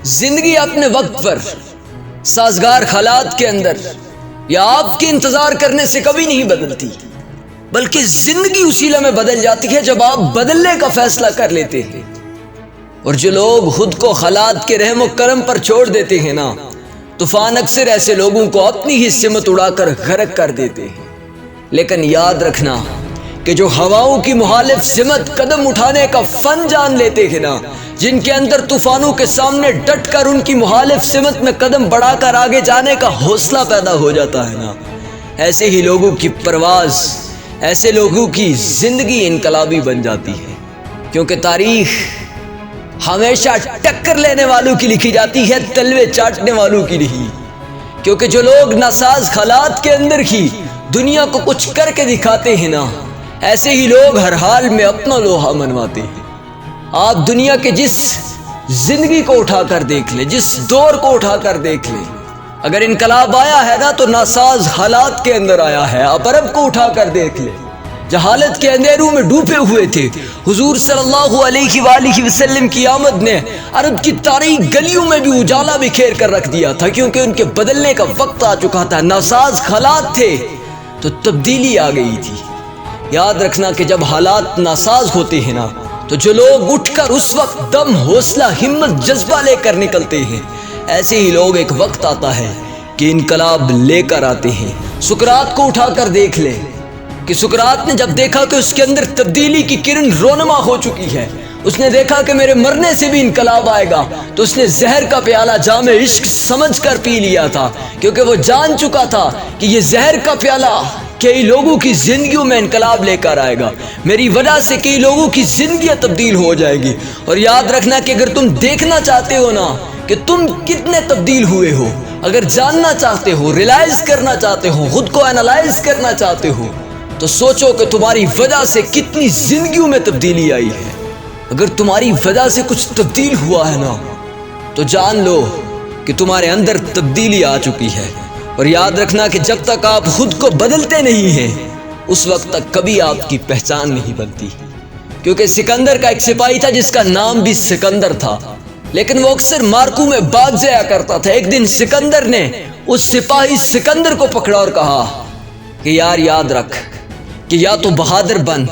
زندگی اپنے وقت پر سازگار حالات کے اندر یا آپ کے انتظار کرنے سے کبھی نہیں بدلتی، بلکہ زندگی اسی لمحے بدل جاتی ہے جب آپ بدلنے کا فیصلہ کر لیتے ہیں۔ اور جو لوگ خود کو حالات کے رحم و کرم پر چھوڑ دیتے ہیں نا، طوفان اکثر ایسے لوگوں کو اپنی ہی سمت اڑا کر غرق کر دیتے ہیں۔ لیکن یاد رکھنا کہ جو ہواؤں کی مخالف سمت قدم اٹھانے کا فن جان لیتے ہیں نا، جن کے اندر طوفانوں کے سامنے ڈٹ کر ان کی مخالف سمت میں قدم بڑھا کر آگے جانے کا حوصلہ پیدا ہو جاتا ہے نا، ایسے ہی لوگوں کی پرواز، ایسے لوگوں کی زندگی انقلابی بن جاتی ہے۔ کیونکہ تاریخ ہمیشہ ٹکر لینے والوں کی لکھی جاتی ہے، تلوے چاٹنے والوں کی نہیں۔ کیونکہ جو لوگ ناساز حالات کے اندر ہی دنیا کو کچھ کر کے دکھاتے ہیں نا، ایسے ہی لوگ ہر حال میں اپنا لوہا منواتے ہیں۔ آپ دنیا کے جس زندگی کو اٹھا کر دیکھ لیں، جس دور کو اٹھا کر دیکھ لیں، اگر انقلاب آیا ہے نا تو ناساز حالات کے اندر آیا ہے۔ آپ عرب کو اٹھا کر دیکھ لیں، جہالت کے اندھیروں میں ڈوبے ہوئے تھے، حضور صلی اللہ علیہ وآلہ وسلم کی آمد نے عرب کی تاریک گلیوں میں بھی اجالا بکھیر کر رکھ دیا تھا، کیونکہ ان کے بدلنے کا وقت آ چکا تھا۔ ناساز حالات تھے تو تبدیلی آ گئی تھی۔ یاد رکھنا کہ جب حالات ناساز ہوتے ہیں نا، تو جو لوگ اٹھ کر اس وقت دم، حوصلہ، ہمت، جذبہ لے کر نکلتے ہیں، ایسے ہی لوگ ایک وقت آتا ہے کہ انقلاب لے کر آتے ہیں۔ سقراط کو اٹھا کر دیکھ لیں کہ سقراط نے جب دیکھا کہ اس کے اندر تبدیلی کی کرن رونما ہو چکی ہے، اس نے دیکھا کہ میرے مرنے سے بھی انقلاب آئے گا، تو اس نے زہر کا پیالہ جام عشق سمجھ کر پی لیا تھا، کیونکہ وہ جان چکا تھا کہ یہ زہر کا پیالہ کئی لوگوں کی زندگیوں میں انقلاب لے کر آئے گا، میری وجہ سے کئی لوگوں کی زندگیاں تبدیل ہو جائے گی۔ اور یاد رکھنا کہ اگر تم دیکھنا چاہتے ہو نا کہ تم کتنے تبدیل ہوئے ہو، اگر جاننا چاہتے ہو، ریلائز کرنا چاہتے ہو، خود کو اینالائز کرنا چاہتے ہو، تو سوچو کہ تمہاری وجہ سے کتنی زندگیوں میں تبدیلی آئی ہے۔ اگر تمہاری وجہ سے کچھ تبدیل ہوا ہے نا، تو جان لو کہ تمہارے اندر تبدیلی آ چکی ہے۔ اور یاد رکھنا کہ جب تک آپ خود کو بدلتے نہیں ہیں، اس وقت تک کبھی آپ کی پہچان نہیں بنتی۔ کیونکہ سکندر کا ایک سپاہی تھا جس کا نام بھی سکندر تھا، لیکن وہ اکثر مارکوں میں بھاگ جایا کرتا تھا۔ ایک دن سکندر نے اس سپاہی سکندر کو پکڑا اور کہا کہ یار یاد رکھ کہ یا تو بہادر بن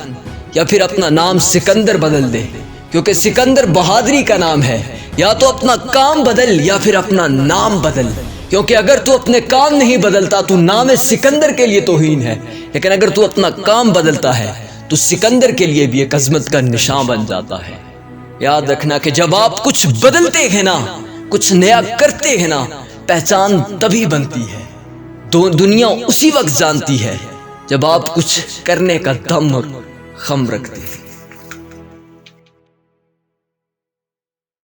یا پھر اپنا نام سکندر بدل دے، کیونکہ سکندر بہادری کا نام ہے۔ یا تو اپنا کام بدل یا پھر اپنا نام بدل، کیونکہ اگر تو اپنے کام نہیں بدلتا تو نام سکندر کے لیے توہین ہے، لیکن اگر تو اپنا کام بدلتا ہے تو سکندر کے لیے بھی ایک عظمت کا نشان بن جاتا ہے۔ یاد رکھنا کہ جب آپ کچھ بدلتے ہیں نا، کچھ نیا کرتے ہیں نا، پہچان تبھی بنتی ہے، دنیا اسی وقت جانتی ہے جب آپ کچھ کرنے کا دم اور خم رکھتے ہیں۔